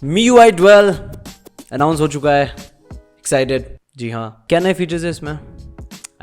MIUI 12 announce हो चुका है। एक्साइटेड? जी हाँ। क्या नए फीचर्स है इसमें,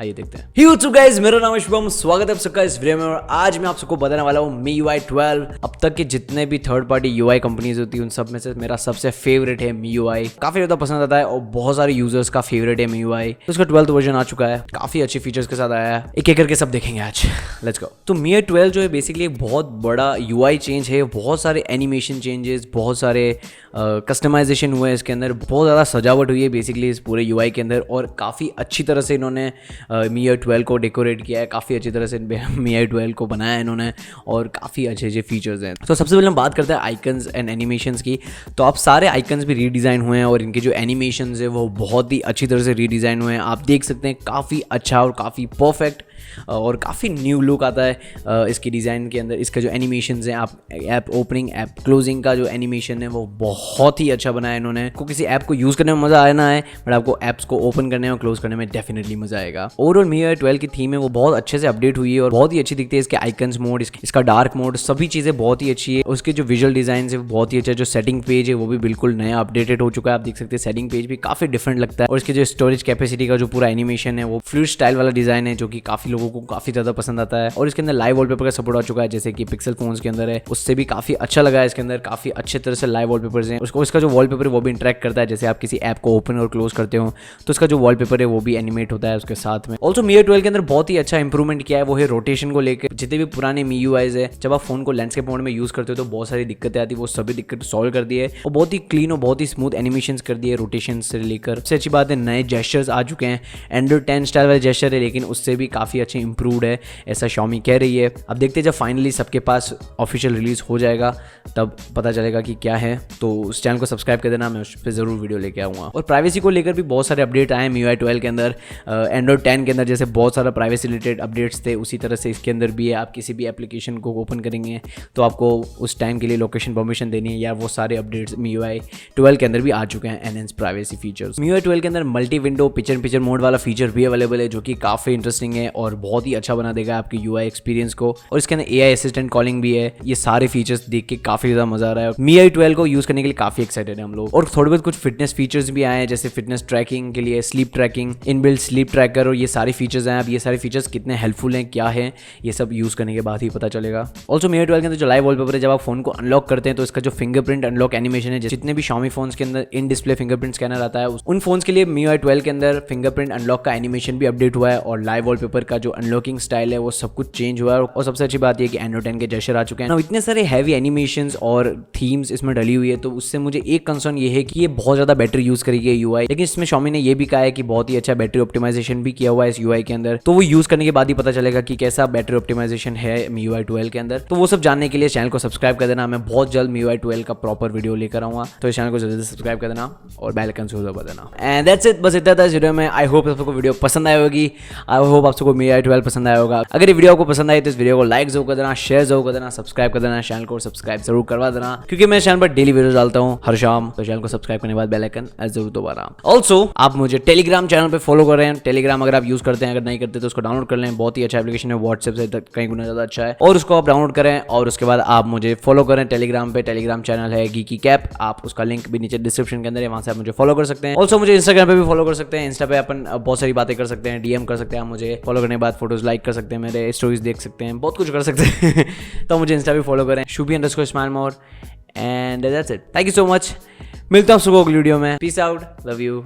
आइए देखते हैं। ही व्हाट्स अप गाइस, मेरा नाम है शुभम, स्वागत है आप सबका इस वीडियो में। और आज मैं आप सबको बताने वाला हूँ MIUI 12। अब तक के जितने भी थर्ड पार्टी UI कंपनीज होती है उन सब में से मेरा सबसे फेवरेट है MIUI। काफी ज्यादा पसंद आता है और बहुत सारे यूजर्स का फेवरेट है MIUI। तो उसका 12th वर्जन आ चुका है, काफी अच्छे फीचर्स के साथ आया है। एक एक करके सब देखेंगे आज, लेट्स गो। तो MIUI 12 जो है बेसिकली एक बहुत बड़ा UI चेंज है। बहुत सारे एनिमेशन चेंजेस, बहुत सारे कस्टमाइजेशन हुए हैं इसके अंदर, बहुत ज़्यादा सजावट हुई है बेसिकली इस पूरे UI के अंदर। और काफ़ी अच्छी तरह से इन्होंने MIUI 12 को डेकोरेट किया है, काफ़ी अच्छी तरह से MIUI 12 को बनाया है इन्होंने, और काफ़ी अच्छे अच्छे फीचर्स हैं। तो सबसे पहले हम बात करते हैं आइकन्स एंड एनिमेशंस की। तो आप सारे आइकन्स भी रीडिज़ाइन हुए हैं और इनके जो एनिमेशंस है वो बहुत ही अच्छी तरह से रीडिज़ाइन हुए हैं। आप देख सकते हैं काफ़ी अच्छा और काफ़ी परफेक्ट और काफ़ी न्यू लुक आता है इसकी डिज़ाइन के अंदर। इसका जो एनिमेशंस हैं, आप ऐप ओपनिंग ऐप क्लोजिंग का जो एनिमेशन है वो बहुत ही अच्छा बनाया है इन्होंने। आपको किसी ऐप को यूज़ करने में मज़ा आना है, बट आपको ऐप्स को ओपन करने और क्लोज करने में डेफिनेटली मज़ा आएगा। ओवरऑल MIUI 12 की थीम है वो बहुत अच्छे से अपडेट हुई है और बहुत ही अच्छी दिखती है। इसके आइकन्स मोड, इसका डार्क मोड, सभी चीज़ें बहुत ही अच्छी है। उसके जो विजुअल डिज़ाइन है वो बहुत ही अच्छा है। जो सेटिंग पेज है वो भी बिल्कुल नया अपडेटेड हो चुका है। आप देख सकते हैं सेटिंग पेज भी काफ़ी डिफरेंट लगता है। और इसके जो स्टोरेज कैपेसिटी का जो पूरा एनिमेशन है वो फ्लूइड स्टाइल वाला डिज़ाइन है, जो कि काफ़ी लोगों को काफ़ी ज़्यादा पसंद आता है। और इसके अंदर लाइव वॉलपेपर का सपोर्ट आ चुका है, जैसे कि पिक्सल फोन्स के अंदर है, उससे भी काफ़ी अच्छा लगा है। इसके अंदर काफ़ी अच्छे तरह से लाइव वॉलपेपर्स हैं। उसको इसका जो वॉलपेपर है वो भी इंटरेक्ट करता है, जैसे आप किसी ऐप को ओपन और क्लोज करते हो तो इसका जो वॉलपेपर है वो भी एनिमेट होता है उसके साथ में। ऑल्सो MIUI 12 के अंदर बहुत ही अच्छा इंप्रूवमेंट किया है, वो है रोटेशन को लेकर। जितने भी पुराने MIUIs है, जब आप फोन को लैंडस्केप मोड में यूज करते हो तो बहुत सारी दिक्कतें आती है, वो सभी दिक्कत सॉल्व कर दी है और बहुत ही क्लीन और बहुत ही स्मूथ एनिमेशंस कर दिए रोटेशन से लेकर। सबसे अच्छी बात है नए जेस्चर्स आ चुके हैं। एंड्रॉइड 10 स्टाइल वाले जेस्चर है, लेकिन उससे भी काफ़ी अच्छे इंप्रूव्ड है, ऐसा Xiaomi कह रही है। अब देखते हैं जब फाइनली सबके पास ऑफिशियल रिलीज हो जाएगा तब पता चलेगा कि क्या है। तो उस चैनल को सब्सक्राइब कर देना, मैं उस पर जरूर वीडियो लेके आऊँगा। और प्राइवेसी को लेकर भी बहुत सारे अपडेट आए हैं MIUI 12 के अंदर। एंड्रॉइड 10 के अंदर जैसे बहुत सारा प्राइवेसी रिलेटेड अपडेट्स थे, उसी तरह से इसके अंदर भी है। आप किसी भी एप्लीकेशन को ओपन करेंगे तो आपको उस टाइम के लिए लोकेशन परमिशन देनी है, या वो सारे अपडेट्स MIUI 12 के अंदर भी आ चुके हैं, एनहेंस प्राइवेसी फीचर्स। MIUI 12 के अंदर multi window picture in picture mode वाला फीचर भी अवेलेबल है, जो कि काफ़ी इंटरेस्टिंग है और बहुत ही अच्छा बना देगा आपकी UI एक्सपीरियंस को। और इसके अंदर AI असिस्टेंट कॉलिंग भी है। ये सारे फीचर्स देख के काफ़ी ज़्यादा मजा आ रहा है। MIUI 12 को यूज़ करने के लिए काफ़ी एक्साइटेड है हम लोग। और थोड़े बहुत कुछ फिटनेस फीचर्स भी आए हैं, जैसे फिटनेस ट्रैकिंग के लिए sleep tracking, inbuilt sleep tracker, और ये सारे फीचर्स हैं। अब ये सारे फीचर्स कितने हेल्पफुल हैं, क्या है, ये सब यूज़ करने के बाद ही पता चलेगा। ऑल्सो MIUI 12 के अंदर जो लाइव वॉलपेपर है, जब आप फोन को अनलॉक करते हैं तो इसका जो फिंगरप्रिंट अनलॉक एनिमेशन है, जितने भी Xiaomi फोन्स के अंदर इन डिस्प्ले फिंगरप्रिंट स्कैनर आता है, उन फोन्स के लिए MIUI 12 के अंदर फिंगरप्रिंट अनलॉक का एनिमेशन भी अपडेट हुआ है। और लाइव वॉलपेपर का जो अनलॉकिंग स्टाइल है वो सब कुछ चेंज हुआ है। और सबसे अच्छी बात यह कि एंड्रॉइड 10 के जेस्चर आ चुके हैं। इतने सारे हैवी एनिमेशंस और थीम्स इसमें डली हुई है, तो उससे मुझे एक कंसर्न ये है कि ये बहुत ज़्यादा बैटरी यूज़ करेगी UI। लेकिन इसमें Xiaomi ने ये भी कहा है कि बहुत ही अच्छा बैटरी ऑप्टिमाइजेशन भी किया हुआ है इस UI के अंदर, तो वो यूज़ करने के बाद ही पता चलेगा कि कैसा बैटरी ऑप्टिमाइजेशन है MIUI 12 के अंदर। तो वो सब जानने के लिए चैनल को सब्सक्राइब कर देना। मैं बहुत जल्द MIUI 12 का प्रॉपर वीडियो लेकर आऊँगा, तो इस चैनल को जल्दी से सब्सक्राइब कर देना और बेल आइकन को दबा देना। एंड दैट्स इट, बस इतना था इस वीडियो में। आई होप आप सबको वीडियो पसंद आई होगी। आई होप आप सबको MIUI 12 पसंद आया होगा। अगर ये वीडियो आपको पसंद आई तो इस वीडियो को लाइक जरूर कर देना, शेयर जरूर कर देना, सब्सक्राइब कर देना, चैनल को सब्सक्राइब जरूर करवा देना, क्योंकि मैं चैनल पर डेली वीडियो डालता हूँ हर शाम। तो चैनल को सब्सक्राइब करने के बाद बेल आइकन जरूर दोबारा। ऑल्सो आप मुझे टेलीग्राम चैनल पे फॉलो कर रहे हैं। टेलीग्राम अगर आप यूज करते हैं, अगर नहीं करते तो उसको डाउनलोड कर लें, बहुत ही अच्छा एप्लीकेशन है, व्हाट्सएप से कहीं गुना ज़्यादा अच्छा है। और उसको आप डाउनलोड करें और उसके बाद आप मुझे फॉलो करें टेलीग्राम पे। टेलीग्राम चैनल है गीकी कैप, आप उसका लिंक भी नीचे डिस्क्रिप्शन के अंदर है, वहाँ से आप मुझे फॉलो कर सकते हैं। ऑल्सो मुझे इंस्टाग्राम पे भी फॉलो कर सकते हैं। इंस्टा पे अपन बहुत सारी बातें कर सकते हैं, DM कर सकते हैं। आप मुझे फॉलो करने के बाद फोटोज लाइक कर सकते हैं, मेरे स्टोरीज देख सकते हैं, बहुत कुछ कर सकते हैं। तो मुझे इंस्टा पे फॉलो करें, Shubi_smile more, and that's it. Thank you so much. मिलता हूँ सुबह अगली वीडियो में। Peace out, love you.